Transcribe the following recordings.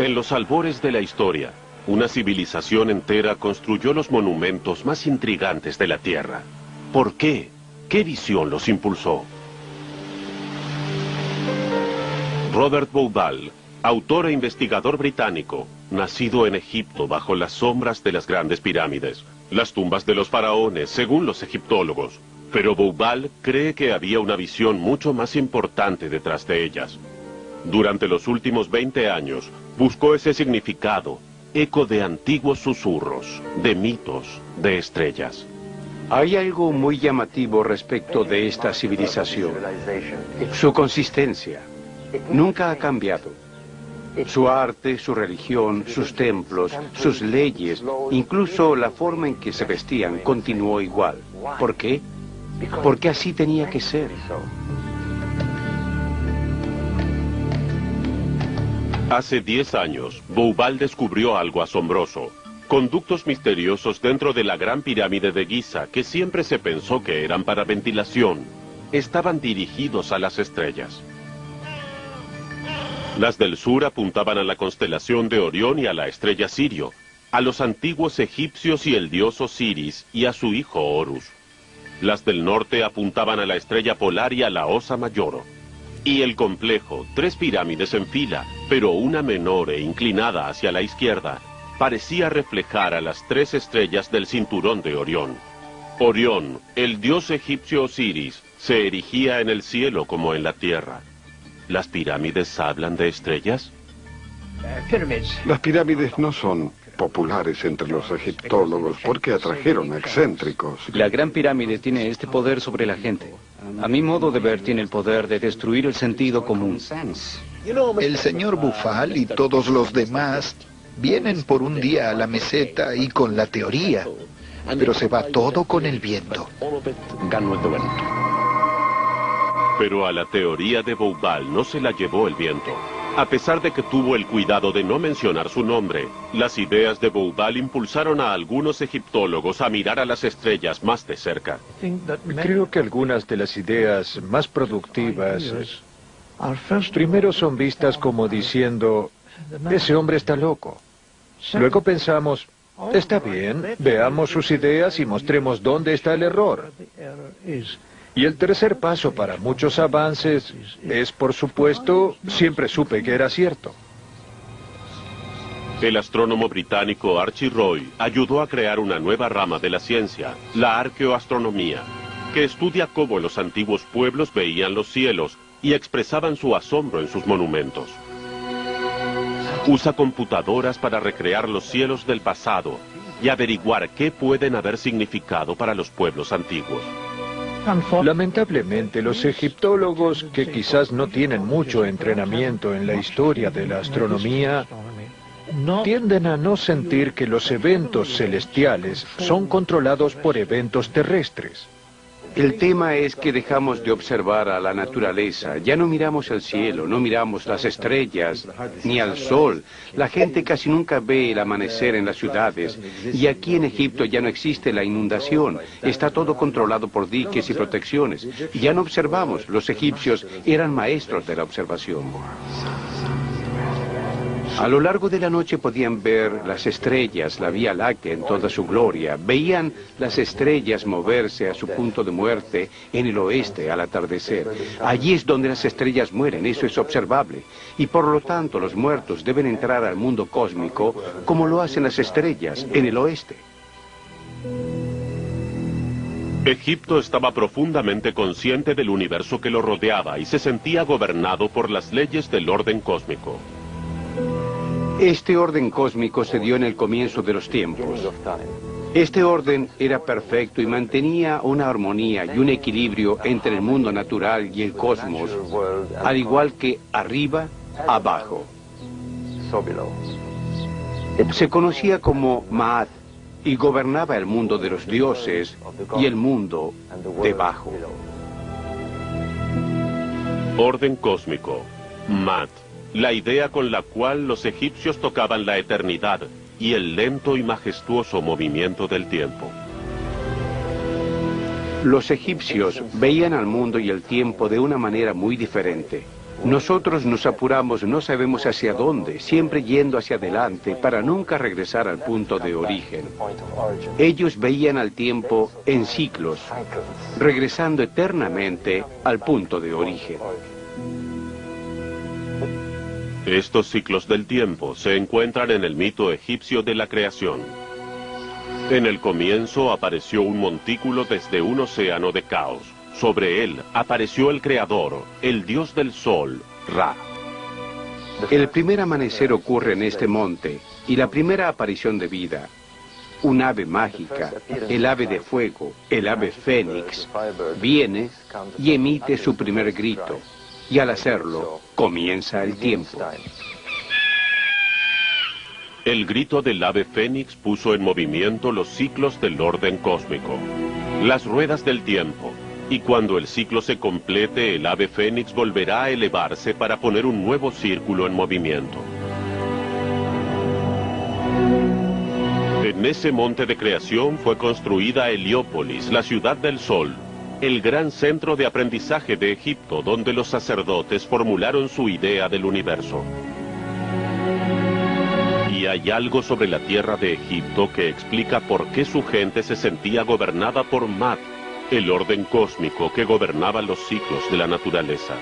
En los albores de la historia, una civilización entera construyó los monumentos más intrigantes de la Tierra. ¿Por qué? ¿Qué visión los impulsó? Robert Bauval, autor e investigador británico, nacido en Egipto bajo las sombras de las grandes pirámides, las tumbas de los faraones, según los egiptólogos. Pero Bauval cree que había una visión mucho más importante detrás de ellas. Durante los últimos 20 años, buscó ese significado, eco de antiguos susurros, de mitos, de estrellas. Hay algo muy llamativo respecto de esta civilización. Su consistencia. Nunca ha cambiado. Su arte, su religión, sus templos, sus leyes, incluso la forma en que se vestían continuó igual. ¿Por qué? Porque así tenía que ser. Hace 10 años, Bauval descubrió algo asombroso. Conductos misteriosos dentro de la gran pirámide de Giza, que siempre se pensó que eran para ventilación, estaban dirigidos a las estrellas. Las del sur apuntaban a la constelación de Orión y a la estrella Sirio, a los antiguos egipcios y el dios Osiris y a su hijo Horus. Las del norte apuntaban a la estrella polar y a la Osa Mayor. Y el complejo, 3 pirámides en fila, pero una menor e inclinada hacia la izquierda, parecía reflejar a las 3 estrellas del cinturón de Orión. Orión, el dios egipcio Osiris, se erigía en el cielo como en la tierra. ¿Las pirámides hablan de estrellas? Las pirámides no son populares entre los egiptólogos porque atrajeron a excéntricos. La Gran Pirámide tiene este poder sobre la gente. A mi modo de ver, tiene el poder de destruir el sentido común. El señor Bauval y todos los demás vienen por un día a la meseta y con la teoría, pero se va todo con el viento. Pero a la teoría de Bauval no se la llevó el viento. A pesar de que tuvo el cuidado de no mencionar su nombre, las ideas de Bauval impulsaron a algunos egiptólogos a mirar a las estrellas más de cerca. Creo que algunas de las ideas más productivas primero son vistas como diciendo, ese hombre está loco. Luego pensamos, está bien, veamos sus ideas y mostremos dónde está el error. Y el tercer paso para muchos avances es, por supuesto, siempre supe que era cierto. El astrónomo británico Archie Roy ayudó a crear una nueva rama de la ciencia, la arqueoastronomía, que estudia cómo los antiguos pueblos veían los cielos y expresaban su asombro en sus monumentos. Usa computadoras para recrear los cielos del pasado y averiguar qué pueden haber significado para los pueblos antiguos. Lamentablemente, los egiptólogos, que quizás no tienen mucho entrenamiento en la historia de la astronomía, tienden a no sentir que los eventos celestiales son controlados por eventos terrestres. El tema es que dejamos de observar a la naturaleza. Ya no miramos al cielo, no miramos las estrellas, ni al sol. La gente casi nunca ve el amanecer en las ciudades. Y aquí en Egipto ya no existe la inundación. Está todo controlado por diques y protecciones. Ya no observamos. Los egipcios eran maestros de la observación. A lo largo de la noche podían ver las estrellas, la Vía Láctea en toda su gloria. Veían las estrellas moverse a su punto de muerte en el oeste al atardecer. Allí es donde las estrellas mueren, eso es observable. Y por lo tanto los muertos deben entrar al mundo cósmico como lo hacen las estrellas en el oeste. Egipto estaba profundamente consciente del universo que lo rodeaba y se sentía gobernado por las leyes del orden cósmico. Este orden cósmico se dio en el comienzo de los tiempos. Este orden era perfecto y mantenía una armonía y un equilibrio entre el mundo natural y el cosmos, al igual que arriba, abajo. Se conocía como Maat y gobernaba el mundo de los dioses y el mundo debajo. Orden cósmico, Maat. La idea con la cual los egipcios tocaban la eternidad y el lento y majestuoso movimiento del tiempo. Los egipcios veían al mundo y el tiempo de una manera muy diferente. Nosotros nos apuramos, no sabemos hacia dónde, siempre yendo hacia adelante para nunca regresar al punto de origen. Ellos veían al tiempo en ciclos, regresando eternamente al punto de origen. Estos ciclos del tiempo se encuentran en el mito egipcio de la creación. En el comienzo apareció un montículo desde un océano de caos. Sobre él apareció el Creador, el Dios del Sol, Ra. El primer amanecer ocurre en este monte y la primera aparición de vida. Un ave mágica, el ave de fuego, el ave fénix, viene y emite su primer grito. Y al hacerlo, comienza el tiempo. El grito del ave fénix puso en movimiento los ciclos del orden cósmico, las ruedas del tiempo. Y cuando el ciclo se complete, el ave fénix volverá a elevarse para poner un nuevo círculo en movimiento. En ese monte de creación fue construida Heliópolis, la ciudad del sol, el gran centro de aprendizaje de Egipto, donde los sacerdotes formularon su idea del universo. Y hay algo sobre la tierra de Egipto que explica por qué su gente se sentía gobernada por Mat, el orden cósmico que gobernaba los ciclos de la naturaleza.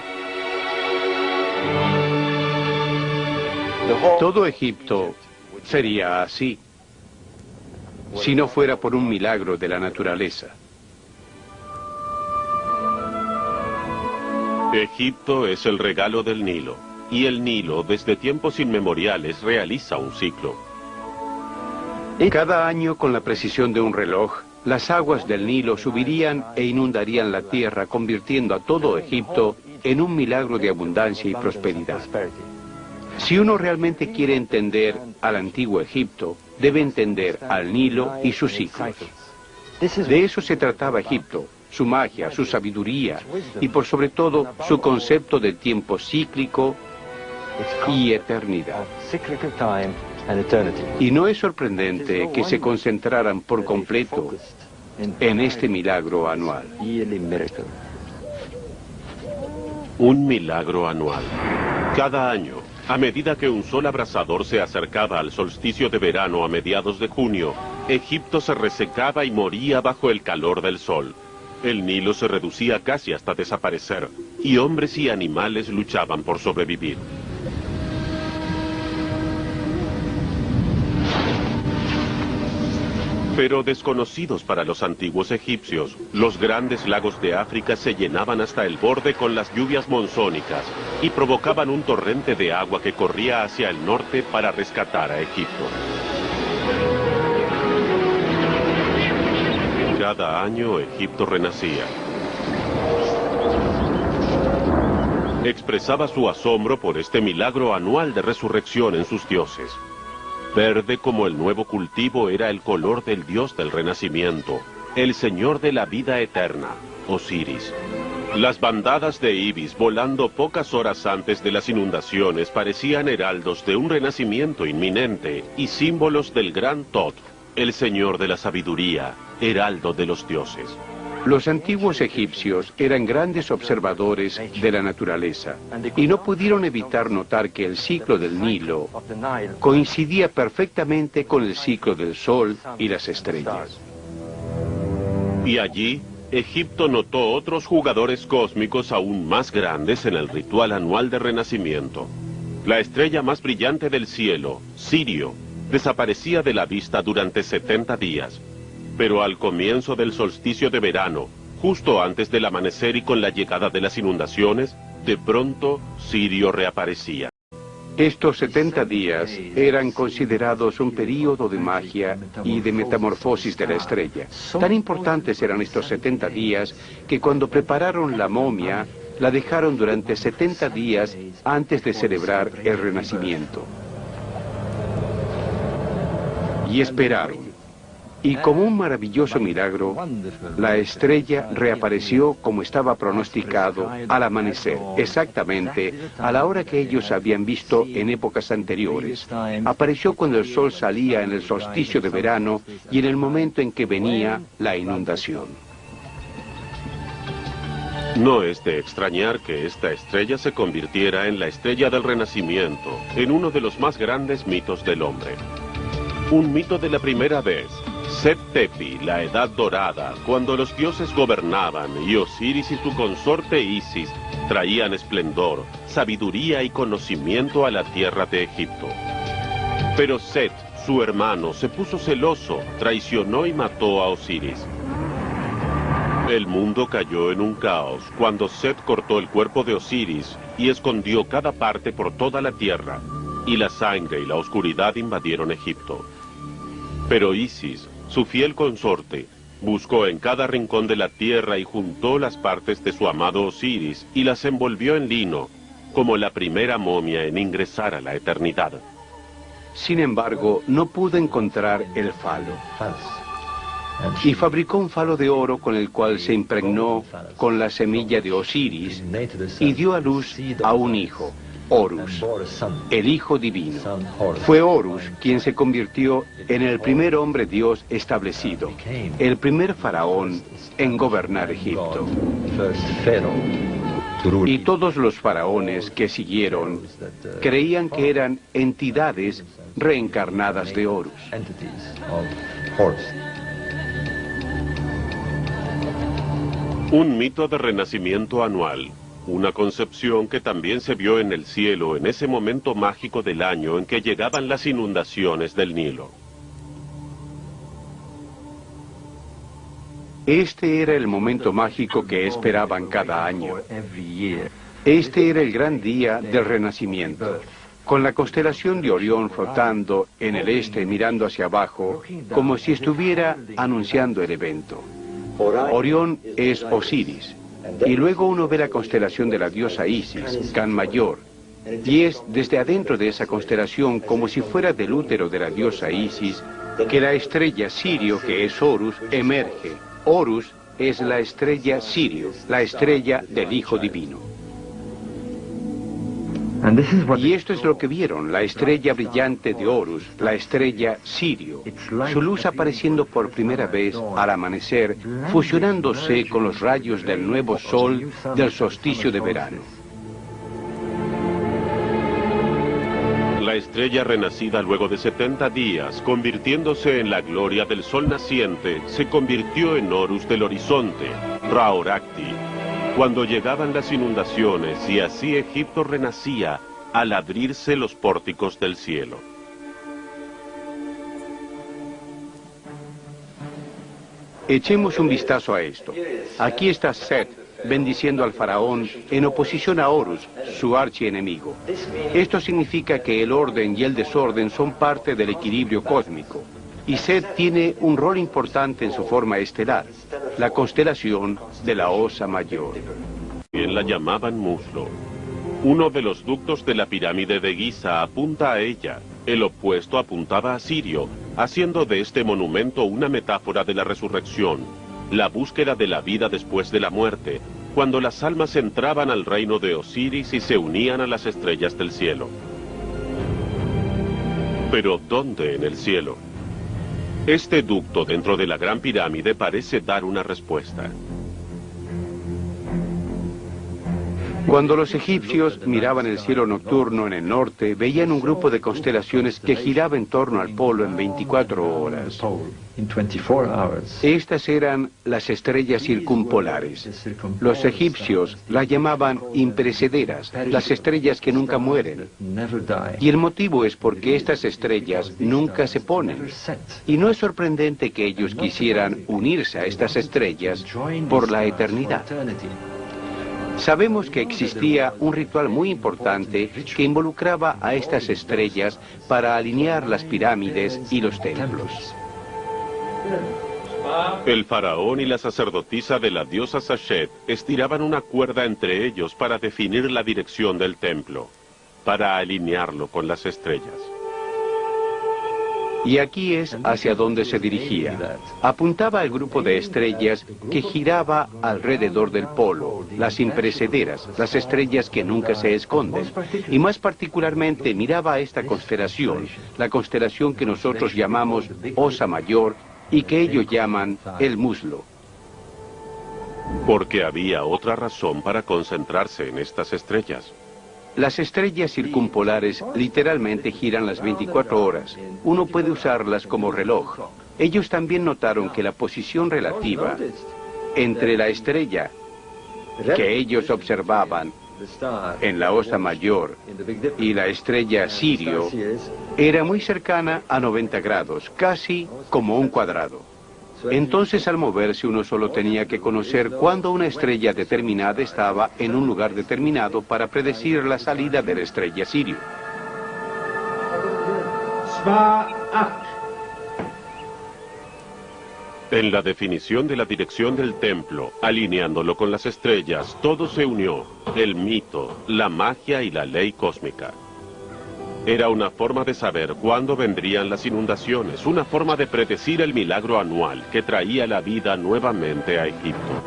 Todo Egipto sería así, si no fuera por un milagro de la naturaleza. Egipto es el regalo del Nilo, y el Nilo desde tiempos inmemoriales realiza un ciclo. Cada año, con la precisión de un reloj, las aguas del Nilo subirían e inundarían la tierra, convirtiendo a todo Egipto en un milagro de abundancia y prosperidad. Si uno realmente quiere entender al antiguo Egipto, debe entender al Nilo y sus ciclos. De eso se trataba Egipto, su magia, su sabiduría y por sobre todo su concepto de tiempo cíclico y eternidad. Y no es sorprendente que se concentraran por completo en este milagro anual. Un milagro anual. Cada año, a medida que un sol abrasador se acercaba al solsticio de verano a mediados de junio, Egipto se resecaba y moría bajo el calor del sol. El Nilo se reducía casi hasta desaparecer, y hombres y animales luchaban por sobrevivir. Pero desconocidos para los antiguos egipcios, los grandes lagos de África se llenaban hasta el borde con las lluvias monzónicas y provocaban un torrente de agua que corría hacia el norte para rescatar a Egipto. Cada año Egipto renacía. Expresaba su asombro por este milagro anual de resurrección en sus dioses. Verde como el nuevo cultivo era el color del dios del renacimiento, el señor de la vida eterna, Osiris. Las bandadas de ibis volando pocas horas antes de las inundaciones parecían heraldos de un renacimiento inminente y símbolos del gran Tot, el señor de la sabiduría, heraldo de los dioses. Los antiguos egipcios eran grandes observadores de la naturaleza y no pudieron evitar notar que el ciclo del Nilo coincidía perfectamente con el ciclo del sol y las estrellas. Y allí, Egipto notó otros jugadores cósmicos aún más grandes en el ritual anual de renacimiento. La estrella más brillante del cielo, Sirio, desaparecía de la vista durante 70 días. Pero al comienzo del solsticio de verano, justo antes del amanecer y con la llegada de las inundaciones, de pronto Sirio reaparecía. Estos 70 días eran considerados un período de magia y de metamorfosis de la estrella. Tan importantes eran estos 70 días que cuando prepararon la momia, la dejaron durante 70 días antes de celebrar el renacimiento. Y esperaron. Y como un maravilloso milagro, la estrella reapareció como estaba pronosticado al amanecer, exactamente a la hora que ellos habían visto en épocas anteriores. Apareció cuando el sol salía en el solsticio de verano y en el momento en que venía la inundación. No es de extrañar que esta estrella se convirtiera en la estrella del Renacimiento, en uno de los más grandes mitos del hombre. Un mito de la primera vez, Set-Tepi, la Edad Dorada, cuando los dioses gobernaban y Osiris y su consorte Isis traían esplendor, sabiduría y conocimiento a la tierra de Egipto. Pero Set, su hermano, se puso celoso, traicionó y mató a Osiris. El mundo cayó en un caos cuando Set cortó el cuerpo de Osiris y escondió cada parte por toda la tierra, y la sangre y la oscuridad invadieron Egipto. Pero Isis, su fiel consorte, buscó en cada rincón de la tierra y juntó las partes de su amado Osiris y las envolvió en lino, como la primera momia en ingresar a la eternidad. Sin embargo, no pudo encontrar el falo. Y fabricó un falo de oro con el cual se impregnó con la semilla de Osiris y dio a luz a un hijo, Horus, el hijo divino. Fue Horus quien se convirtió en el primer hombre Dios establecido, el primer faraón en gobernar Egipto. Y todos los faraones que siguieron creían que eran entidades reencarnadas de Horus. Un mito de renacimiento anual, una concepción que también se vio en el cielo en ese momento mágico del año en que llegaban las inundaciones del Nilo. Este era el momento mágico que esperaban cada año. Este era el gran día del renacimiento, con la constelación de Orión flotando en el este mirando hacia abajo, como si estuviera anunciando el evento. Orión es Osiris, y luego uno ve la constelación de la diosa Isis, Can Mayor, y es desde adentro de esa constelación, como si fuera del útero de la diosa Isis, que la estrella Sirio, que es Horus, emerge. Horus es la estrella Sirio, la estrella del Hijo Divino. Y esto es lo que vieron, la estrella brillante de Horus, la estrella Sirio, su luz apareciendo por primera vez al amanecer, fusionándose con los rayos del nuevo sol del solsticio de verano. La estrella renacida luego de 70 días, convirtiéndose en la gloria del sol naciente, se convirtió en Horus del horizonte, Ra-Horakhti, cuando llegaban las inundaciones y así Egipto renacía al abrirse los pórticos del cielo. Echemos un vistazo a esto. Aquí está Set bendiciendo al faraón en oposición a Horus, su archienemigo. Esto significa que el orden y el desorden son parte del equilibrio cósmico. Y Set tiene un rol importante en su forma estelar, la constelación de la Osa Mayor. Bien la llamaban muslo. Uno de los ductos de la pirámide de Giza apunta a ella. El opuesto apuntaba a Sirio, haciendo de este monumento una metáfora de la resurrección, la búsqueda de la vida después de la muerte, cuando las almas entraban al reino de Osiris y se unían a las estrellas del cielo. Pero ¿dónde en el cielo? Este ducto dentro de la Gran Pirámide parece dar una respuesta. Cuando los egipcios miraban el cielo nocturno en el norte, veían un grupo de constelaciones que giraba en torno al polo en 24 horas. Estas eran las estrellas circumpolares. Los egipcios las llamaban imperecederas, las estrellas que nunca mueren. Y el motivo es porque estas estrellas nunca se ponen. Y no es sorprendente que ellos quisieran unirse a estas estrellas por la eternidad. Sabemos que existía un ritual muy importante que involucraba a estas estrellas para alinear las pirámides y los templos. El faraón y la sacerdotisa de la diosa Sachet estiraban una cuerda entre ellos para definir la dirección del templo, para alinearlo con las estrellas. Y aquí es hacia donde se dirigía. Apuntaba al grupo de estrellas que giraba alrededor del polo, las imperecederas, las estrellas que nunca se esconden. Y más particularmente miraba a esta constelación, la constelación que nosotros llamamos Osa Mayor y que ellos llaman el muslo. Porque había otra razón para concentrarse en estas estrellas. Las estrellas circumpolares literalmente giran las 24 horas. Uno puede usarlas como reloj. Ellos también notaron que la posición relativa entre la estrella que ellos observaban en la Osa Mayor y la estrella Sirio era muy cercana a 90 grados, casi como un cuadrado. Entonces, al moverse, uno solo tenía que conocer cuándo una estrella determinada estaba en un lugar determinado para predecir la salida de la estrella Sirio. En la definición de la dirección del templo, alineándolo con las estrellas, todo se unió: el mito, la magia y la ley cósmica. Era una forma de saber cuándo vendrían las inundaciones, una forma de predecir el milagro anual que traía la vida nuevamente a Egipto.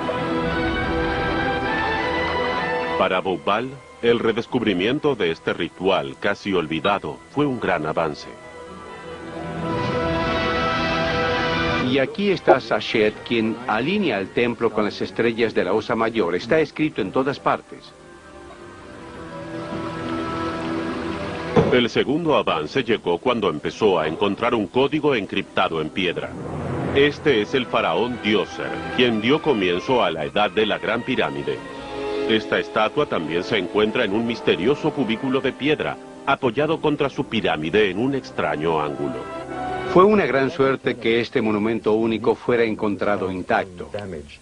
Para Bubal, el redescubrimiento de este ritual casi olvidado fue un gran avance. Y aquí está Sachet, quien alinea el templo con las estrellas de la Osa Mayor. Está escrito en todas partes. El segundo avance llegó cuando empezó a encontrar un código encriptado en piedra. Este es el faraón Djoser, quien dio comienzo a la edad de la Gran Pirámide. Esta estatua también se encuentra en un misterioso cubículo de piedra, apoyado contra su pirámide en un extraño ángulo. Fue una gran suerte que este monumento único fuera encontrado intacto.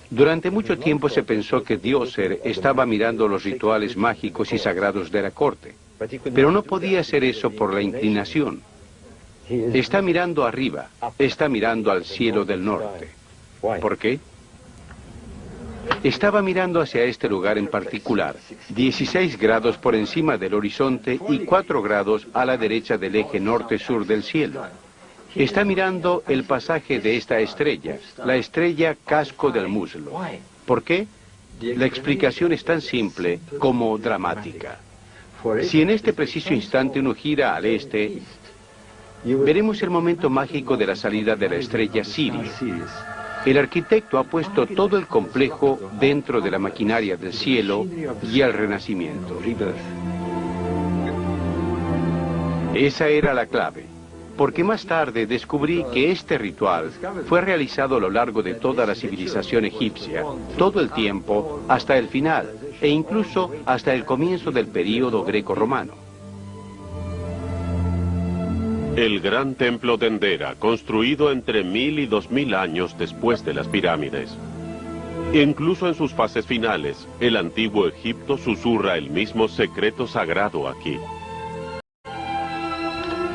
Durante mucho tiempo se pensó que Djoser estaba mirando los rituales mágicos y sagrados de la corte. Pero no podía hacer eso por la inclinación. Está mirando arriba, está mirando al cielo del norte. ¿Por qué? Estaba mirando hacia este lugar en particular, 16 grados por encima del horizonte y 4 grados a la derecha del eje norte-sur del cielo. Está mirando el pasaje de esta estrella, la estrella casco del muslo. ¿Por qué? La explicación es tan simple como dramática. Si en este preciso instante uno gira al este, veremos el momento mágico de la salida de la estrella Sirio. El arquitecto ha puesto todo el complejo dentro de la maquinaria del cielo y el renacimiento. Esa era la clave, porque más tarde descubrí que este ritual fue realizado a lo largo de toda la civilización egipcia, todo el tiempo, hasta el final, e incluso hasta el comienzo del período greco-romano. El gran templo de Endera, construido entre 1000 y 2000 años después de las pirámides. Incluso en sus fases finales, el antiguo Egipto susurra el mismo secreto sagrado aquí.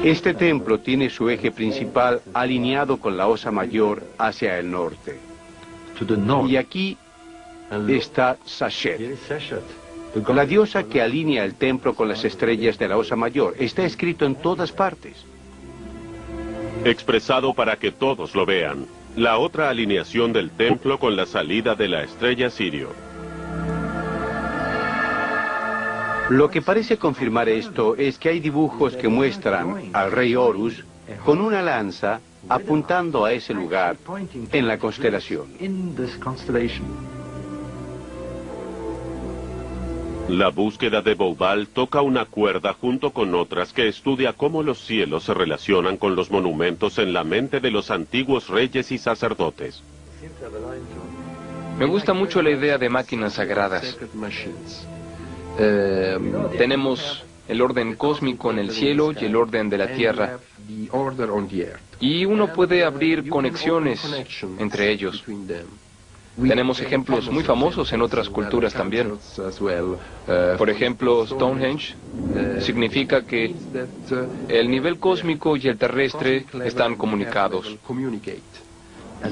Este templo tiene su eje principal alineado con la Osa Mayor hacia el norte. Y aquí está Sachet, la diosa que alinea el templo con las estrellas de la Osa Mayor. Está escrito en todas partes. Expresado para que todos lo vean, la otra alineación del templo con la salida de la estrella Sirio. Lo que parece confirmar esto es que hay dibujos que muestran al rey Horus con una lanza apuntando a ese lugar en la constelación. La búsqueda de Bubal toca una cuerda junto con otras que estudia cómo los cielos se relacionan con los monumentos en la mente de los antiguos reyes y sacerdotes. Me gusta mucho la idea de máquinas sagradas. Tenemos el orden cósmico en el cielo y el orden de la tierra. Y uno puede abrir conexiones entre ellos. Tenemos ejemplos muy famosos en otras culturas también. Por ejemplo, Stonehenge significa que el nivel cósmico y el terrestre están comunicados.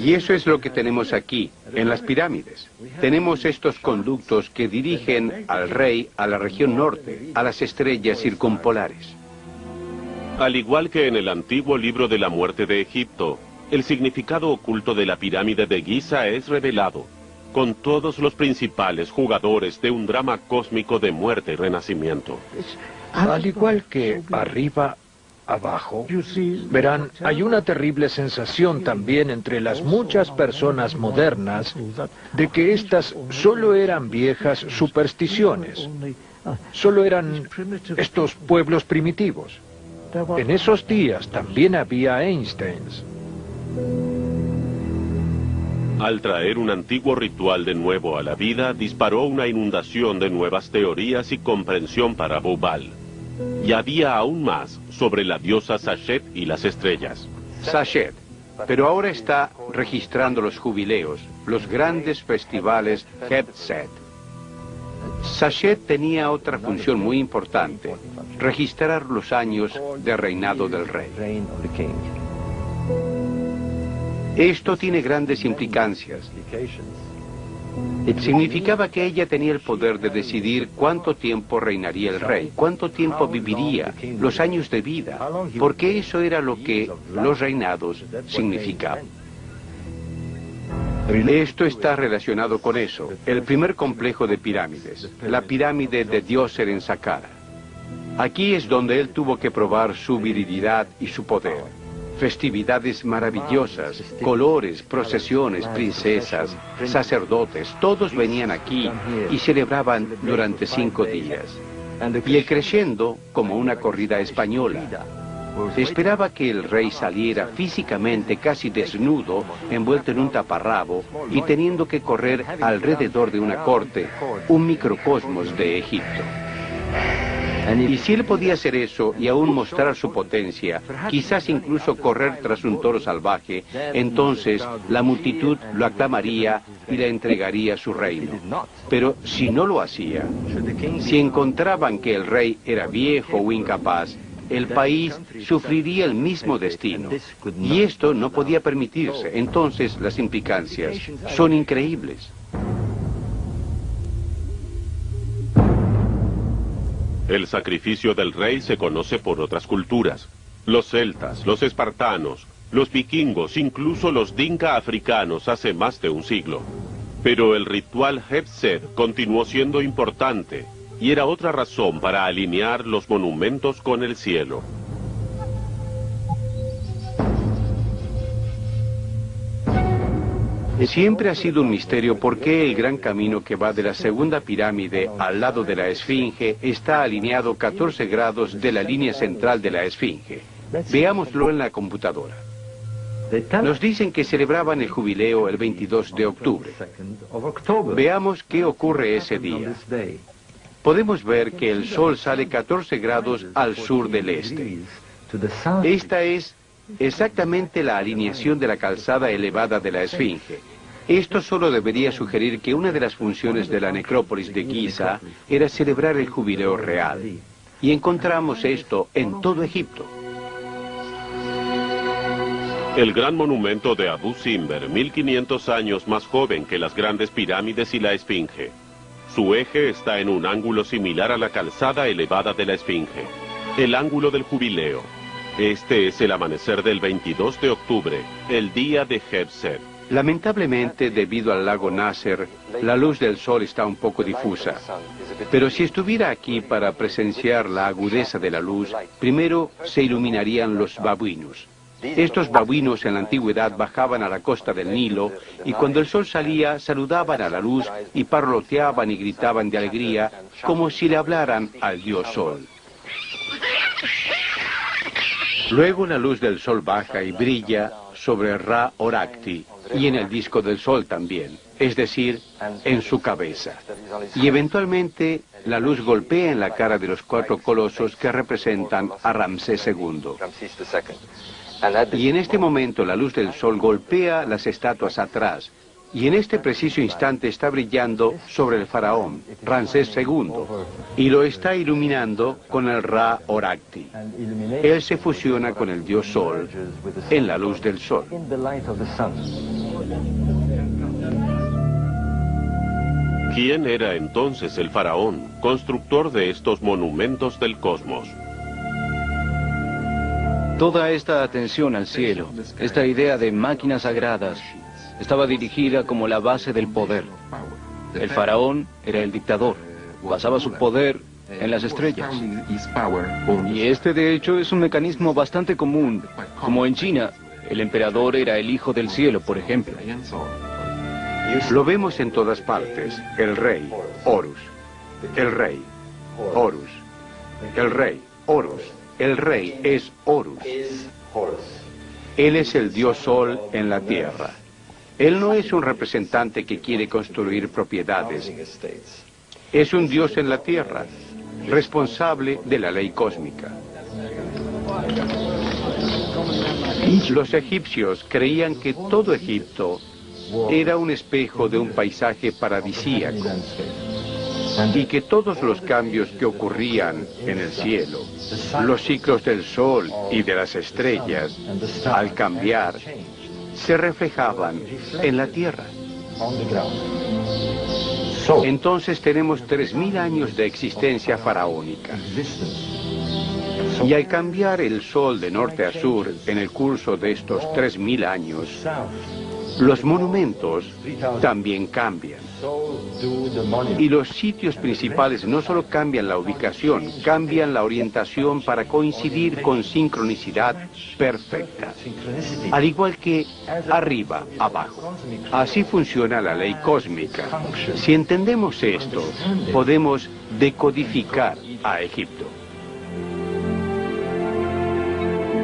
Y eso es lo que tenemos aquí, en las pirámides. Tenemos estos conductos que dirigen al rey a la región norte, a las estrellas circumpolares. Al igual que en el antiguo libro de la muerte de Egipto, el significado oculto de la pirámide de Giza es revelado, con todos los principales jugadores de un drama cósmico de muerte y renacimiento. Al igual que arriba, abajo, verán, hay una terrible sensación también entre las muchas personas modernas de que estas solo eran viejas supersticiones, solo eran estos pueblos primitivos. En esos días también había Einsteins. Al traer un antiguo ritual de nuevo a la vida, disparó una inundación de nuevas teorías y comprensión para Bubal. Y había aún más sobre la diosa Sachet y las estrellas. Sachet, pero ahora está registrando los jubileos, los grandes festivales Hebset. Sachet tenía otra función muy importante, registrar los años de reinado del rey. Esto tiene grandes implicancias. Significaba que ella tenía el poder de decidir cuánto tiempo reinaría el rey, cuánto tiempo viviría, los años de vida, porque eso era lo que los reinados significaban. Esto está relacionado con eso, el primer complejo de pirámides, la pirámide de Djoser en Saqqara. Aquí es donde él tuvo que probar su virilidad y su poder. Festividades maravillosas, colores, procesiones, princesas, sacerdotes, todos venían aquí y celebraban durante 5 días. Y el crescendo como una corrida española. Esperaba que el rey saliera físicamente casi desnudo, envuelto en un taparrabo y teniendo que correr alrededor de una corte, un microcosmos de Egipto. Y si él podía hacer eso y aún mostrar su potencia, quizás incluso correr tras un toro salvaje, entonces la multitud lo aclamaría y le entregaría su reino. Pero si no lo hacía, si encontraban que el rey era viejo o incapaz, el país sufriría el mismo destino. Y esto no podía permitirse. Entonces las implicancias son increíbles. El sacrificio del rey se conoce por otras culturas. Los celtas, los espartanos, los vikingos, incluso los dinka africanos hace más de un siglo. Pero el ritual Hebset continuó siendo importante y era otra razón para alinear los monumentos con el cielo. Siempre ha sido un misterio por qué el gran camino que va de la segunda pirámide al lado de la Esfinge está alineado 14 grados de la línea central de la Esfinge. Veámoslo en la computadora. Nos dicen que celebraban el jubileo el 22 de octubre. Veamos qué ocurre ese día. Podemos ver que el sol sale 14 grados al sur del este. Esta es exactamente la alineación de la calzada elevada de la Esfinge. Esto solo debería sugerir que una de las funciones de la necrópolis de Giza era celebrar el jubileo real. Y encontramos esto en todo Egipto. El gran monumento de Abu Simbel, 1500 años más joven que las grandes pirámides y la Esfinge. Su eje está en un ángulo similar a la calzada elevada de la Esfinge, el ángulo del jubileo. Este es el amanecer del 22 de octubre, el día de Hebset. Lamentablemente, debido al lago Nasser, la luz del sol está un poco difusa. Pero si estuviera aquí para presenciar la agudeza de la luz, primero se iluminarían los babuinos. Estos babuinos en la antigüedad bajaban a la costa del Nilo y cuando el sol salía saludaban a la luz y parloteaban y gritaban de alegría como si le hablaran al dios sol. Luego la luz del sol baja y brilla sobre Ra Orakti y en el disco del sol también, es decir, en su cabeza. Y eventualmente la luz golpea en la cara de los 4 colosos que representan a Ramsés II. Y en este momento la luz del sol golpea las estatuas atrás, y en este preciso instante está brillando sobre el faraón, Ramsés II, y lo está iluminando con el Ra Orakti. Él se fusiona con el dios Sol en la luz del sol. ¿Quién era entonces el faraón, constructor de estos monumentos del cosmos? Toda esta atención al cielo, esta idea de máquinas sagradas, estaba dirigida como la base del poder. El faraón era el dictador, basaba su poder en las estrellas. Y este, de hecho, es un mecanismo bastante común. Como en China, el emperador era el hijo del cielo, por ejemplo. Lo vemos en todas partes. El rey, Horus. El rey, Horus. El rey, Horus. El rey es Horus. Él es el dios Sol en la tierra. Él no es un representante que quiere construir propiedades. Es un dios en la tierra, responsable de la ley cósmica. Los egipcios creían que todo Egipto era un espejo de un paisaje paradisíaco y que todos los cambios que ocurrían en el cielo, los ciclos del sol y de las estrellas, al cambiar, se reflejaban en la tierra. Entonces tenemos 3000 años de existencia faraónica. Y al cambiar el sol de norte a sur en el curso de estos 3000 años, los monumentos también cambian. Y los sitios principales no solo cambian la ubicación, cambian la orientación para coincidir con sincronicidad perfecta. Al igual que arriba, abajo. Así funciona la ley cósmica. Si entendemos esto, podemos decodificar a Egipto.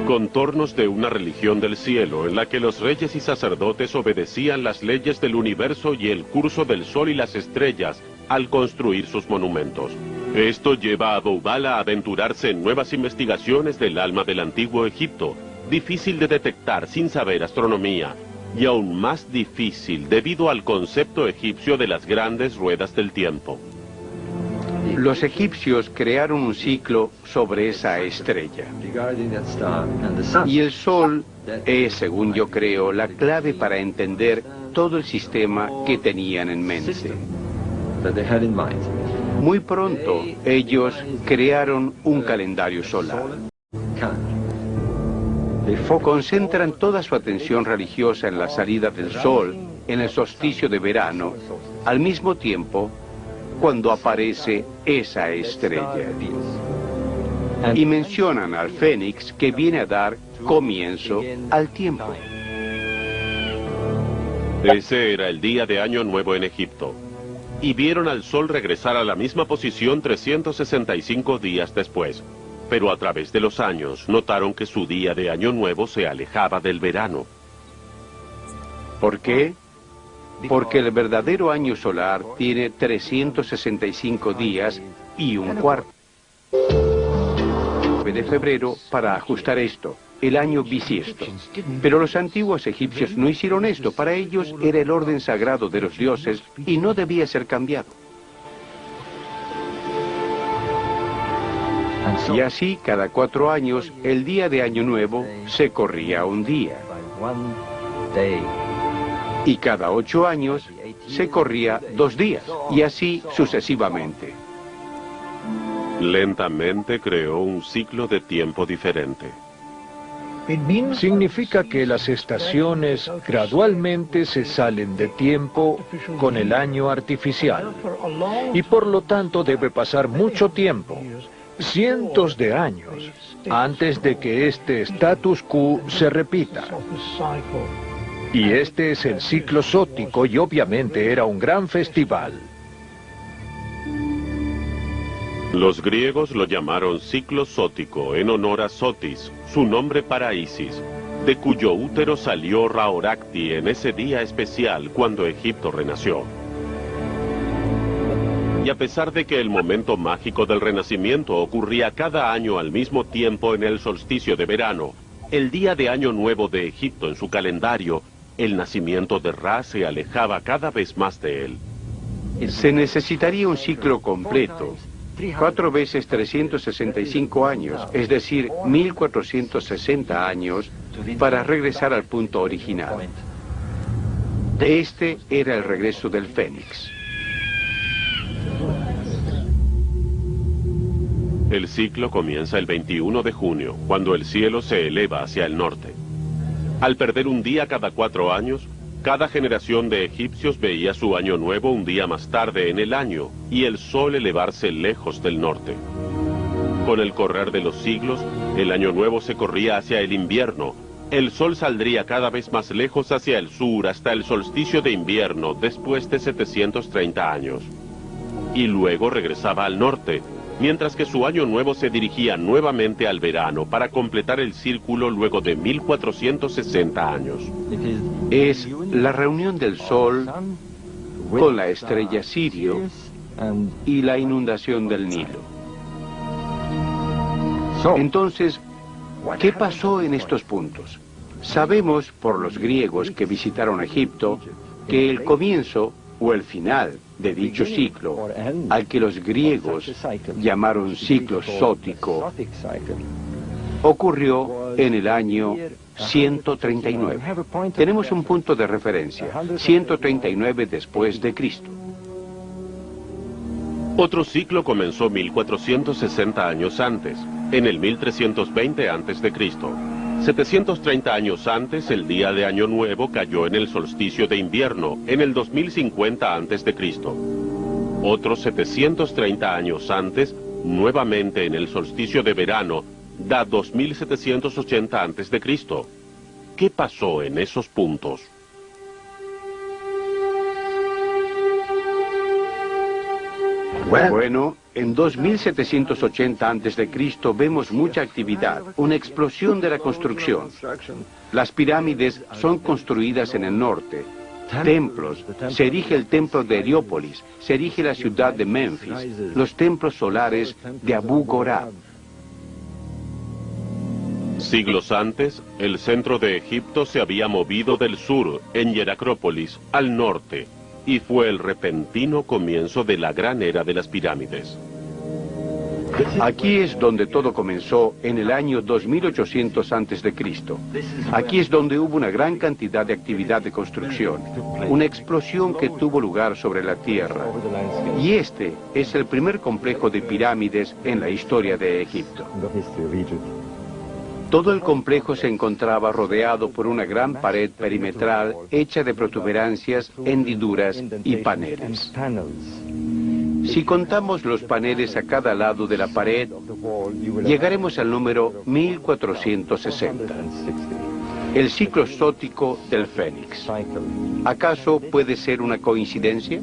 Contornos de una religión del cielo en la que los reyes y sacerdotes obedecían las leyes del universo y el curso del sol y las estrellas al construir sus monumentos. Esto lleva a Boubal a aventurarse en nuevas investigaciones del alma del antiguo Egipto, difícil de detectar sin saber astronomía, y aún más difícil debido al concepto egipcio de las grandes ruedas del tiempo. Los egipcios crearon un ciclo sobre esa estrella. Y el sol es, según yo creo, la clave para entender todo el sistema que tenían en mente. Muy pronto, ellos crearon un calendario solar. Concentran toda su atención religiosa en la salida del sol, en el solsticio de verano, al mismo tiempo cuando aparece esa estrella. Y mencionan al Fénix que viene a dar comienzo al tiempo. Ese era el día de Año Nuevo en Egipto. Y vieron al sol regresar a la misma posición 365 días después. Pero a través de los años notaron que su día de Año Nuevo se alejaba del verano. ¿Por qué? Porque el verdadero año solar tiene 365 días y un cuarto. De febrero para ajustar esto, el año bisiesto. Pero los antiguos egipcios no hicieron esto. Para ellos era el orden sagrado de los dioses y no debía ser cambiado. Y así, cada 4 años, el día de Año Nuevo se corría un día. Y cada 8 años se corría 2 días, y así sucesivamente. Lentamente creó un ciclo de tiempo diferente. Significa que las estaciones gradualmente se salen de tiempo con el año artificial. Y por lo tanto debe pasar mucho tiempo, cientos de años, antes de que este status quo se repita. Y este es el ciclo zótico y obviamente era un gran festival. Los griegos lo llamaron ciclo zótico en honor a Sotis, su nombre para Isis, de cuyo útero salió Raoracti en ese día especial cuando Egipto renació. Y a pesar de que el momento mágico del renacimiento ocurría cada año al mismo tiempo en el solsticio de verano, el día de Año Nuevo de Egipto en su calendario, el nacimiento de Ra se alejaba cada vez más de él. Se necesitaría un ciclo completo, 4 veces 365 años, es decir, 1460 años, para regresar al punto original. Este era el regreso del Fénix. El ciclo comienza el 21 de junio, cuando el cielo se eleva hacia el norte. Al perder un día cada 4 años, Cada generación de egipcios veía su año nuevo un día más tarde en el año y el sol elevarse lejos del norte. Con el correr de los siglos, el año nuevo se corría hacia el invierno. El sol saldría cada vez más lejos hacia el sur hasta el solsticio de invierno después de 730 años. Y luego regresaba al norte, mientras que su año nuevo se dirigía nuevamente al verano para completar el círculo luego de 1460 años. Es la reunión del sol con la estrella Sirio y la inundación del Nilo. Entonces, ¿qué pasó en estos puntos? Sabemos por los griegos que visitaron Egipto que el comienzo o el final de dicho ciclo, al que los griegos llamaron ciclo sótico, ocurrió en el año 139. Tenemos un punto de referencia, 139 después de Cristo. Otro ciclo comenzó 1460 años antes, en el 1320 a.C. 730 años antes, el día de Año Nuevo cayó en el solsticio de invierno, en el 2050 a.C. Otros 730 años antes, nuevamente en el solsticio de verano, da 2780 a.C. ¿Qué pasó en esos puntos? Bueno, en 2780 a.C. vemos mucha actividad, una explosión de la construcción. Las pirámides son construidas en el norte. Templos, se erige el templo de Heliópolis, se erige la ciudad de Memphis, los templos solares de Abu Ghorab. Siglos antes, el centro de Egipto se había movido del sur, en Hieracrópolis, al norte, y fue el repentino comienzo de la gran era de las pirámides. Aquí es donde todo comenzó en el año 2800 a.C. Aquí es donde hubo una gran cantidad de actividad de construcción, una explosión que tuvo lugar sobre la tierra. Y este es el primer complejo de pirámides en la historia de Egipto. Todo el complejo se encontraba rodeado por una gran pared perimetral hecha de protuberancias, hendiduras y paneles. Si contamos los paneles a cada lado de la pared, llegaremos al número 1460. El ciclo sótico del Fénix. ¿Acaso puede ser una coincidencia?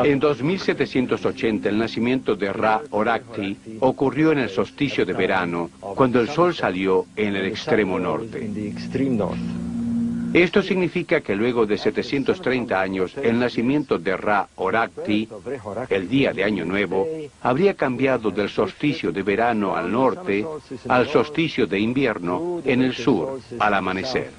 En 2780 el nacimiento de Ra-Horakhti ocurrió en el solsticio de verano, cuando el sol salió en el extremo norte. Esto significa que luego de 730 años, el nacimiento de Ra-Horakhti, el día de Año Nuevo, habría cambiado del solsticio de verano al norte al solsticio de invierno en el sur, al amanecer.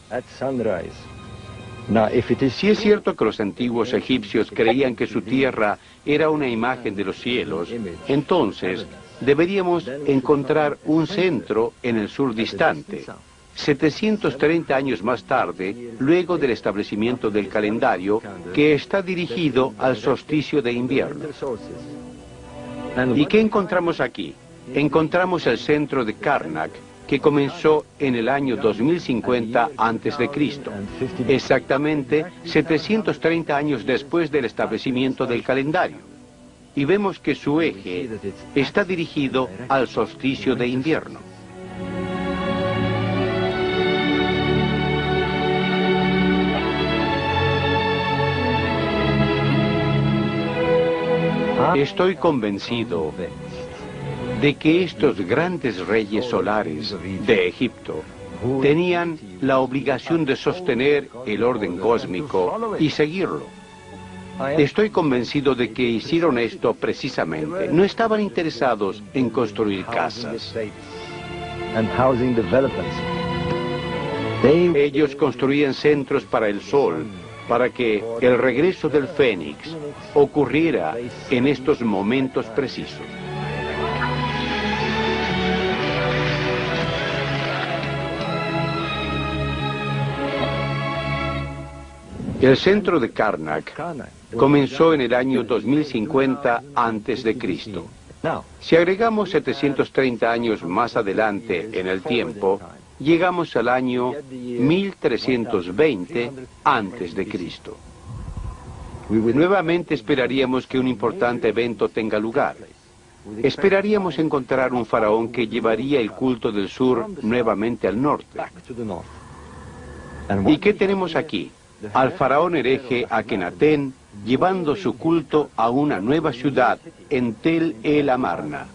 Si es cierto que los antiguos egipcios creían que su tierra era una imagen de los cielos, entonces deberíamos encontrar un centro en el sur distante. 730 años más tarde, luego del establecimiento del calendario, que está dirigido al solsticio de invierno. ¿Y qué encontramos aquí? Encontramos el centro de Karnak, que comenzó en el año 2050 a.C., exactamente 730 años después del establecimiento del calendario. Y vemos que su eje está dirigido al solsticio de invierno. Estoy convencido de que estos grandes reyes solares de Egipto tenían la obligación de sostener el orden cósmico y seguirlo. Estoy convencido de que hicieron esto precisamente. No estaban interesados en construir casas. Ellos construían centros para el sol, para que el regreso del Fénix ocurriera en estos momentos precisos. El centro de Karnak comenzó en el año 2050 a.C. Si agregamos 730 años más adelante en el tiempo, Llegamos al año 1320 antes de Cristo. Nuevamente esperaríamos que un importante evento tenga lugar. Esperaríamos encontrar un faraón que llevaría el culto del sur nuevamente al norte. ¿Y qué tenemos aquí? Al faraón hereje Akenatén llevando su culto a una nueva ciudad en Tel el Amarna.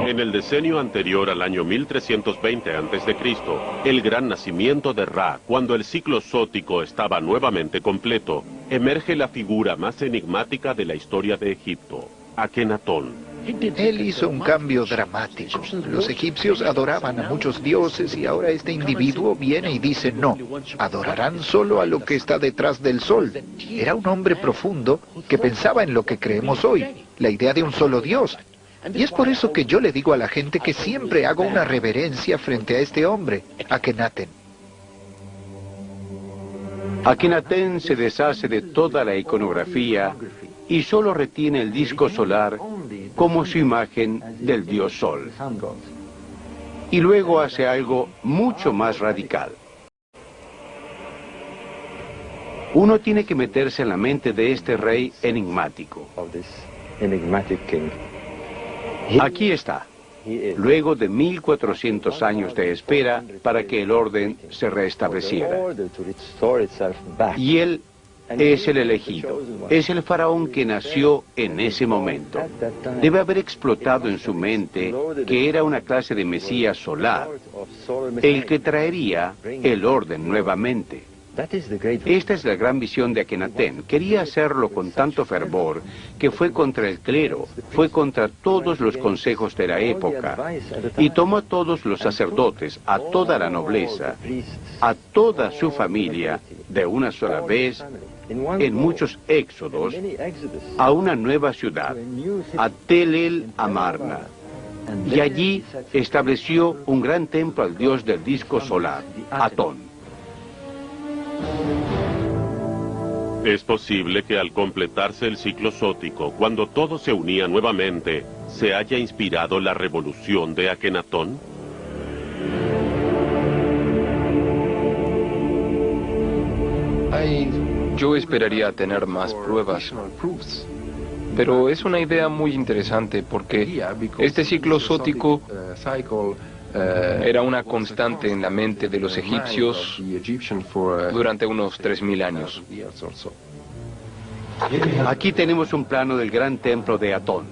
En el decenio anterior al año 1320 a.C., el gran nacimiento de Ra, cuando el ciclo zótico estaba nuevamente completo, emerge la figura más enigmática de la historia de Egipto, Akenatón. Él hizo un cambio dramático. Los egipcios adoraban a muchos dioses y ahora este individuo viene y dice no, adorarán solo a lo que está detrás del sol. Era un hombre profundo que pensaba en lo que creemos hoy, la idea de un solo Dios. Y es por eso que yo le digo a la gente que siempre hago una reverencia frente a este hombre, Akenatén. Akenatén se deshace de toda la iconografía y solo retiene el disco solar como su imagen del dios Sol. Y luego hace algo mucho más radical. Uno tiene que meterse en la mente de este rey enigmático. Aquí está, luego de 1400 años de espera para que el orden se restableciera. Y él es el elegido, es el faraón que nació en ese momento. Debe haber explotado en su mente que era una clase de Mesías solar, el que traería el orden nuevamente. Esta es la gran visión de Akenatén. Quería hacerlo con tanto fervor que fue contra el clero, fue contra todos los consejos de la época, y tomó a todos los sacerdotes, a toda la nobleza, a toda su familia, de una sola vez, en muchos éxodos, a una nueva ciudad, a Tel el Amarna. Y allí estableció un gran templo al dios del disco solar, Atón. Es posible que al completarse el ciclo zótico, cuando todo se unía nuevamente, se haya inspirado la revolución de Akenatón. Yo esperaría tener más pruebas, pero es una idea muy interesante porque este ciclo zótico era una constante en la mente de los egipcios durante unos 3000 años. Aquí tenemos un plano del gran templo de Atón.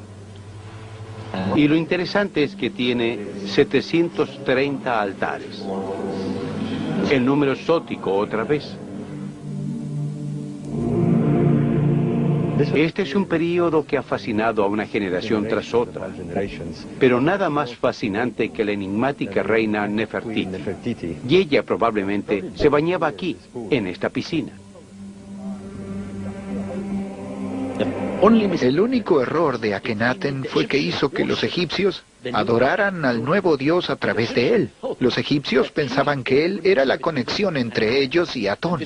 Y lo interesante es que tiene 730 altares. El número zótico otra vez. Este es un período que ha fascinado a una generación tras otra, pero nada más fascinante que la enigmática reina Nefertiti. Y ella probablemente se bañaba aquí, en esta piscina. El único error de Akenatén fue que hizo que los egipcios adoraran al nuevo Dios a través de él. Los egipcios pensaban que él era la conexión entre ellos y Atón.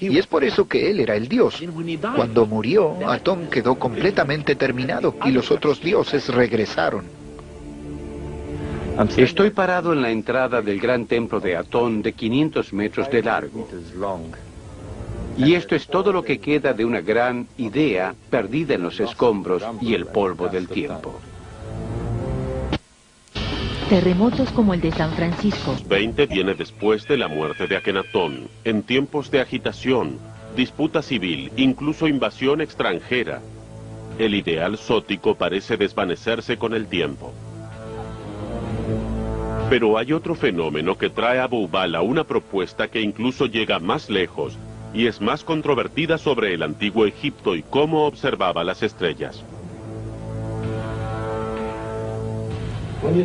Y es por eso que él era el dios. Cuando murió, Atón quedó completamente terminado y los otros dioses regresaron. Estoy parado en la entrada del gran templo de Atón de 500 metros de largo. Y esto es todo lo que queda de una gran idea perdida en los escombros y el polvo del tiempo. Terremotos como el de San Francisco. 20 viene después de la muerte de Akenatón, en tiempos de agitación, disputa civil, incluso invasión extranjera. El ideal zótico parece desvanecerse con el tiempo. Pero hay otro fenómeno que trae a Boubal a una propuesta que incluso llega más lejos y es más controvertida sobre el antiguo Egipto y cómo observaba las estrellas.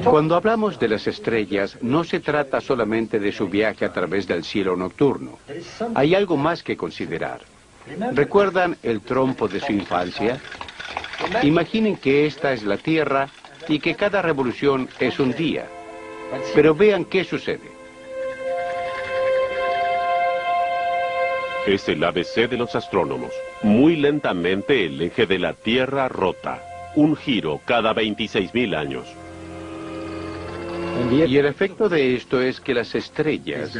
Cuando hablamos de las estrellas, no se trata solamente de su viaje a través del cielo nocturno. Hay algo más que considerar. ¿Recuerdan el trompo de su infancia? Imaginen que esta es la Tierra y que cada revolución es un día. Pero vean qué sucede. Es el ABC de los astrónomos. Muy lentamente el eje de la Tierra rota. Un giro cada 26.000 años. Y el efecto de esto es que las estrellas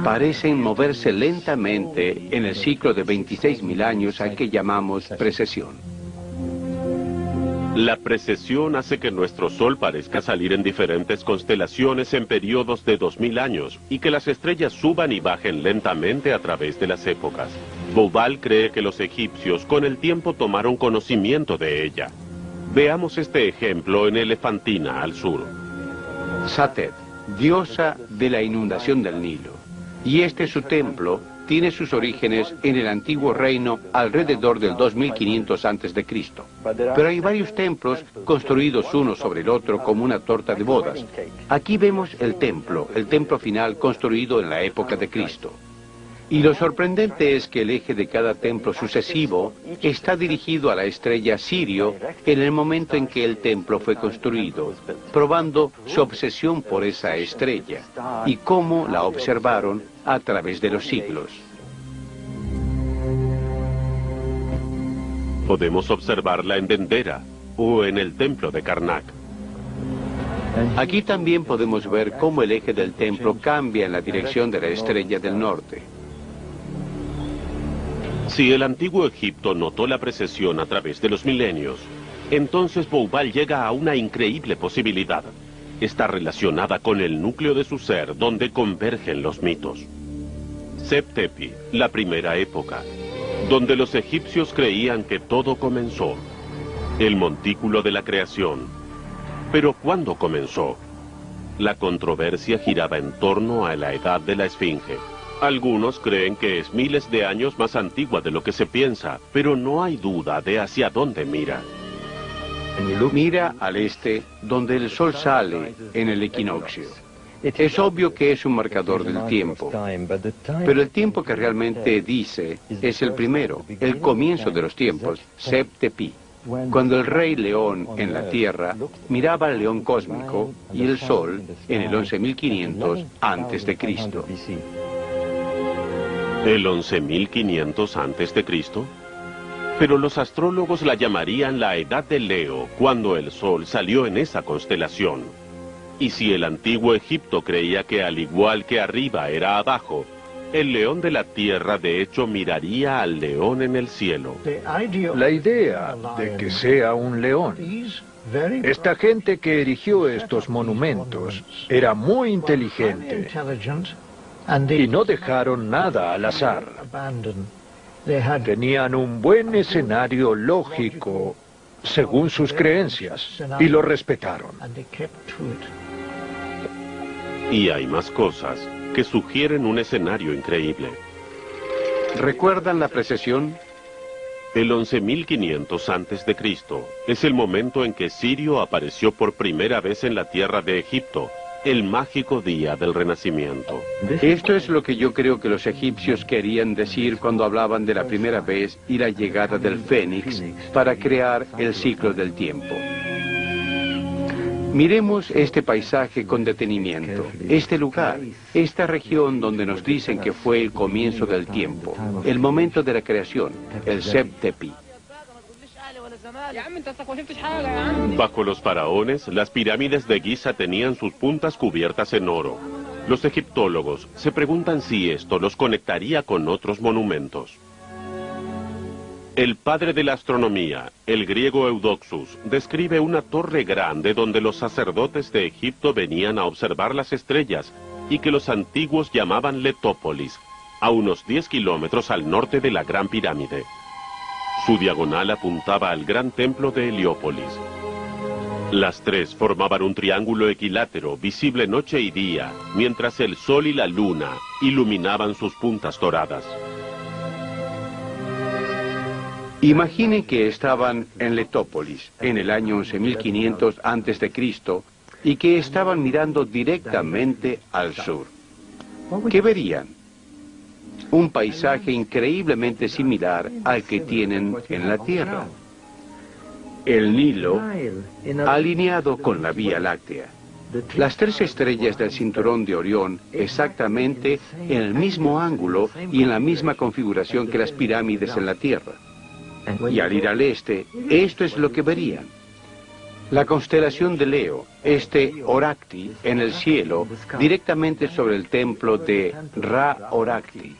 parecen moverse lentamente en el ciclo de 26.000 años al que llamamos precesión. La precesión hace que nuestro Sol parezca salir en diferentes constelaciones en periodos de 2000 años y que las estrellas suban y bajen lentamente a través de las épocas. Bauval cree que los egipcios con el tiempo tomaron conocimiento de ella. Veamos este ejemplo en Elefantina, al sur. Satet, diosa de la inundación del Nilo. Y este su templo tiene sus orígenes en el antiguo reino alrededor del 2500 a.C. Pero hay varios templos construidos uno sobre el otro como una torta de bodas. Aquí vemos el templo final construido en la época de Cristo. Y lo sorprendente es que el eje de cada templo sucesivo está dirigido a la estrella Sirio en el momento en que el templo fue construido, probando su obsesión por esa estrella y cómo la observaron a través de los siglos. Podemos observarla en Dendera o en el templo de Karnak. Aquí también podemos ver cómo el eje del templo cambia en la dirección de la estrella del norte. Si el antiguo Egipto notó la precesión a través de los milenios, entonces Bauval llega a una increíble posibilidad. Está relacionada con el núcleo de su ser donde convergen los mitos. Seb-Tepi, la primera época, donde los egipcios creían que todo comenzó. El montículo de la creación. Pero ¿cuándo comenzó? La controversia giraba en torno a la edad de la Esfinge. Algunos creen que es miles de años más antigua de lo que se piensa, pero no hay duda de hacia dónde mira. Mira al este, donde el sol sale en el equinoccio. Es obvio que es un marcador del tiempo, pero el tiempo que realmente dice es el primero, el comienzo de los tiempos, Seb-Tepi. Cuando el rey león en la tierra miraba al león cósmico y el sol en el 11.500 antes de Cristo. ¿El 11.500 antes de Cristo? Pero los astrólogos la llamarían la edad de Leo, cuando el sol salió en esa constelación. Y si el antiguo Egipto creía que al igual que arriba era abajo, el león de la tierra de hecho miraría al león en el cielo. La idea de que sea un león. Esta gente que erigió estos monumentos era muy inteligente y no dejaron nada al azar. Tenían un buen escenario lógico según sus creencias y lo respetaron. Y hay más cosas que sugieren un escenario increíble. ¿Recuerdan la precesión? El 11.500 antes de Cristo es el momento en que Sirio apareció por primera vez en la tierra de Egipto, el mágico día del Renacimiento. Esto es lo que yo creo que los egipcios querían decir cuando hablaban de la primera vez y la llegada del Fénix para crear el ciclo del tiempo. Miremos este paisaje con detenimiento, este lugar, esta región donde nos dicen que fue el comienzo del tiempo, el momento de la creación, el Seb-Tepi. Bajo los faraones, las pirámides de Giza tenían sus puntas cubiertas en oro. Los egiptólogos se preguntan si esto los conectaría con otros monumentos. El padre de la astronomía, el griego Eudoxus, describe una torre grande donde los sacerdotes de Egipto venían a observar las estrellas y que los antiguos llamaban Letópolis, a unos 10 kilómetros al norte de la Gran Pirámide. Su diagonal apuntaba al gran templo de Heliópolis. Las tres formaban un triángulo equilátero, visible noche y día, mientras el sol y la luna iluminaban sus puntas doradas. Imaginen que estaban en Letópolis, en el año 11.500 a.C., y que estaban mirando directamente al sur. ¿Qué verían? Un paisaje increíblemente similar al que tienen en la Tierra. El Nilo, alineado con la Vía Láctea. Las tres estrellas del cinturón de Orión exactamente en el mismo ángulo y en la misma configuración que las pirámides en la Tierra. Y al ir al este, esto es lo que verían. La constelación de Leo, Orakti, en el cielo, directamente sobre el templo de Ra Orakti.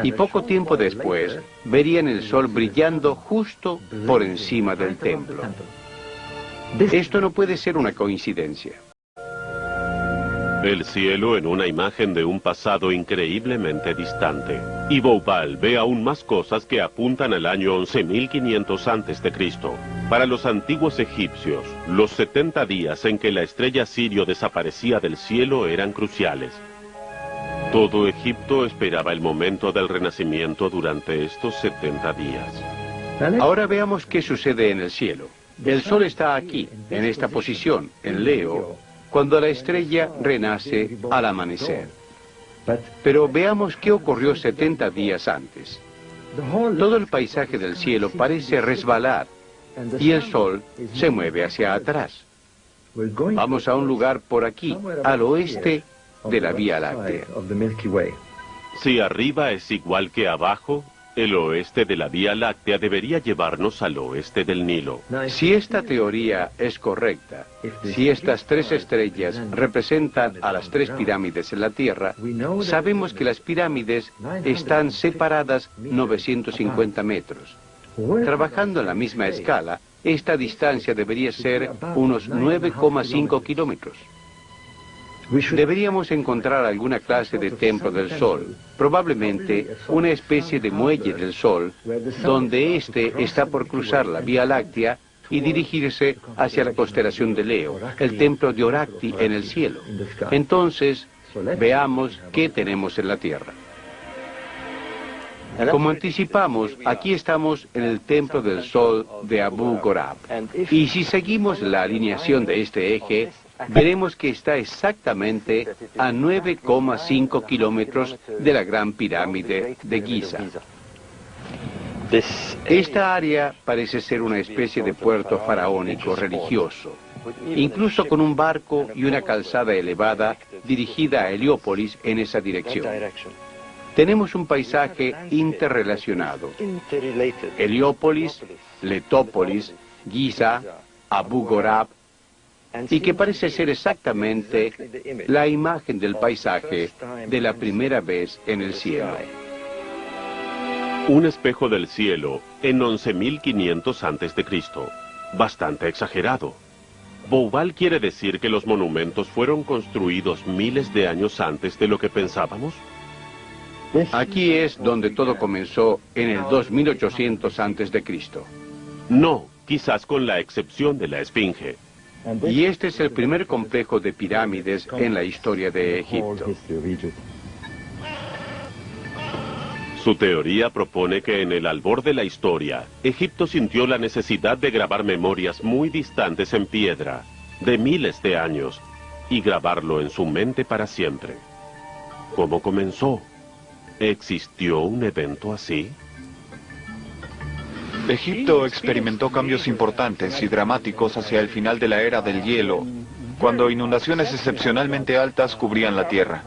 Y poco tiempo después, verían el sol brillando justo por encima del templo. Esto no puede ser una coincidencia. El cielo en una imagen de un pasado increíblemente distante. Y Bouval ve aún más cosas que apuntan al año 11.500 a.C. Para los antiguos egipcios, los 70 días en que la estrella Sirio desaparecía del cielo eran cruciales. Todo Egipto esperaba el momento del renacimiento durante estos 70 días. Ahora veamos qué sucede en el cielo. El sol está aquí, en esta posición, en Leo, cuando la estrella renace al amanecer. Pero veamos qué ocurrió 70 días antes. Todo el paisaje del cielo parece resbalar y el sol se mueve hacia atrás. Vamos a un lugar por aquí, al oeste de la Vía Láctea. Si arriba es igual que abajo, el oeste de la Vía Láctea debería llevarnos al oeste del Nilo. Si esta teoría es correcta, si estas tres estrellas representan a las tres pirámides en la Tierra, sabemos que las pirámides están separadas 950 metros. Trabajando en la misma escala, esta distancia debería ser unos 9,5 kilómetros. Deberíamos encontrar alguna clase de templo del Sol, probablemente una especie de muelle del Sol, donde éste está por cruzar la Vía Láctea y dirigirse hacia la constelación de Leo, el templo de Orakti en el cielo. Entonces, veamos qué tenemos en la Tierra. Como anticipamos, aquí estamos en el templo del Sol de Abu Ghorab. Y si seguimos la alineación de este eje, veremos que está exactamente a 9,5 kilómetros de la Gran Pirámide de Giza. Esta área parece ser una especie de puerto faraónico religioso, incluso con un barco y una calzada elevada dirigida a Heliópolis en esa dirección. Tenemos un paisaje interrelacionado. Heliópolis, Letópolis, Giza, Abu Ghorab, y que parece ser exactamente la imagen del paisaje de la primera vez en el cielo. Un espejo del cielo en 11.500 a.C. Bastante exagerado. ¿Bouval quiere decir que los monumentos fueron construidos miles de años antes de lo que pensábamos? Aquí es donde todo comenzó en el 2800 a.C. No, quizás con la excepción de la Esfinge. Y este es el primer complejo de pirámides en la historia de Egipto. Su teoría propone que en el albor de la historia, Egipto sintió la necesidad de grabar memorias muy distantes en piedra, de miles de años, y grabarlo en su mente para siempre. ¿Cómo comenzó? ¿Existió un evento así? Egipto experimentó cambios importantes y dramáticos hacia el final de la era del hielo, cuando inundaciones excepcionalmente altas cubrían la tierra.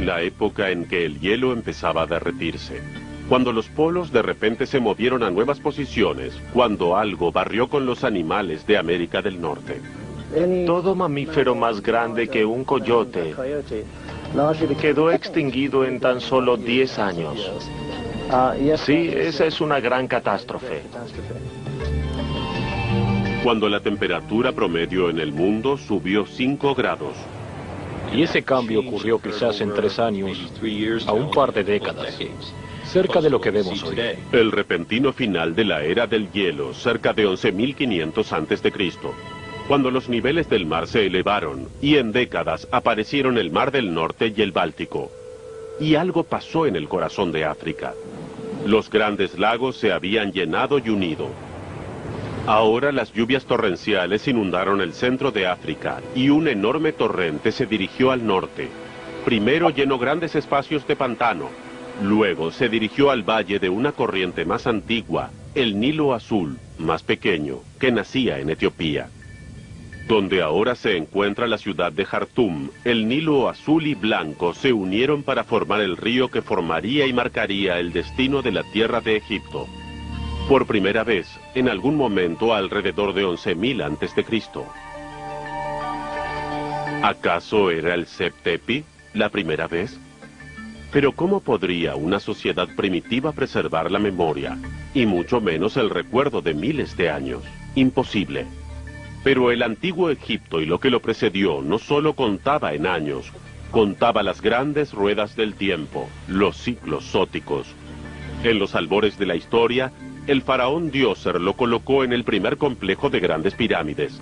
La época en que el hielo empezaba a derretirse, cuando los polos de repente se movieron a nuevas posiciones, cuando algo barrió con los animales de América del Norte. Todo mamífero más grande que un coyote quedó extinguido en tan solo 10 años. Sí, esa es una gran catástrofe. Cuando la temperatura promedio en el mundo subió 5 grados. Y ese cambio ocurrió quizás en 3 años, a un par de décadas, cerca de lo que vemos hoy. El repentino final de la era del hielo, cerca de 11.500 a.C., cuando los niveles del mar se elevaron y en décadas aparecieron el Mar del Norte y el Báltico. Y algo pasó en el corazón de África. Los grandes lagos se habían llenado y unido. Ahora las lluvias torrenciales inundaron el centro de África y un enorme torrente se dirigió al norte. Primero llenó grandes espacios de pantano, luego se dirigió al valle de una corriente más antigua, el Nilo Azul, más pequeño, que nacía en Etiopía. Donde ahora se encuentra la ciudad de Jartum, el Nilo Azul y Blanco se unieron para formar el río que formaría y marcaría el destino de la tierra de Egipto. Por primera vez, en algún momento alrededor de 11.000 a.C. ¿Acaso era el Sept-Tepi la primera vez? Pero ¿cómo podría una sociedad primitiva preservar la memoria, y mucho menos el recuerdo de miles de años? Imposible. Pero el antiguo Egipto y lo que lo precedió no solo contaba en años, contaba las grandes ruedas del tiempo, los ciclos zóticos. En los albores de la historia, el faraón Djoser lo colocó en el primer complejo de grandes pirámides.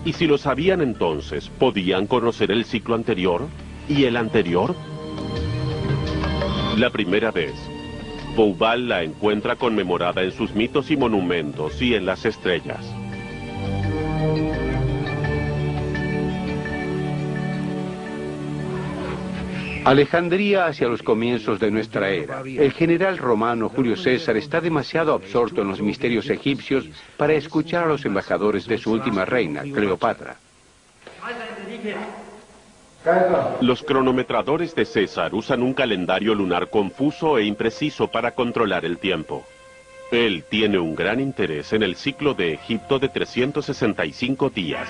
Y si lo sabían entonces, ¿podían conocer el ciclo anterior? ¿Y el anterior? La primera vez, Poubal la encuentra conmemorada en sus mitos y monumentos y en las estrellas. Alejandría hacia los comienzos de nuestra era. El general romano Julio César está demasiado absorto en los misterios egipcios para escuchar a los embajadores de su última reina, Cleopatra. Los cronometradores de César usan un calendario lunar confuso e impreciso para controlar el tiempo. Él tiene un gran interés en el ciclo de Egipto de 365 días.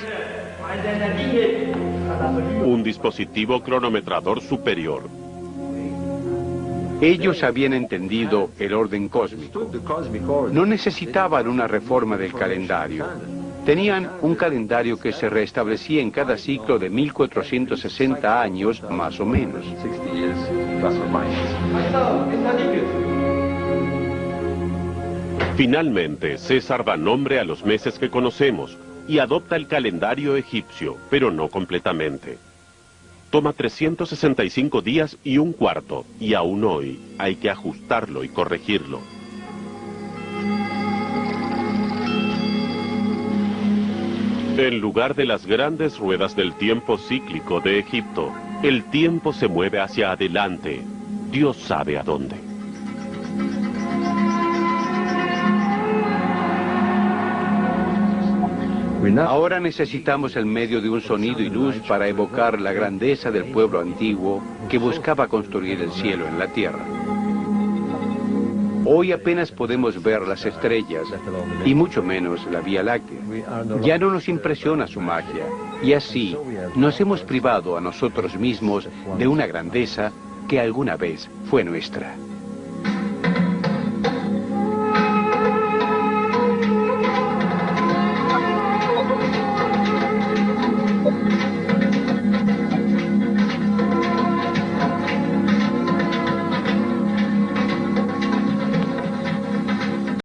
Un dispositivo cronometrador superior. Ellos habían entendido el orden cósmico. No necesitaban una reforma del calendario. Tenían un calendario que se restablecía en cada ciclo de 1460 años, más o menos. Finalmente, César da nombre a los meses que conocemos y adopta el calendario egipcio, pero no completamente. Toma 365 días y un cuarto, y aún hoy hay que ajustarlo y corregirlo. En lugar de las grandes ruedas del tiempo cíclico de Egipto, el tiempo se mueve hacia adelante. Dios sabe a dónde. Ahora necesitamos el medio de un sonido y luz para evocar la grandeza del pueblo antiguo que buscaba construir el cielo en la tierra. Hoy apenas podemos ver las estrellas, y mucho menos la Vía Láctea. Ya no nos impresiona su magia, y así nos hemos privado a nosotros mismos de una grandeza que alguna vez fue nuestra.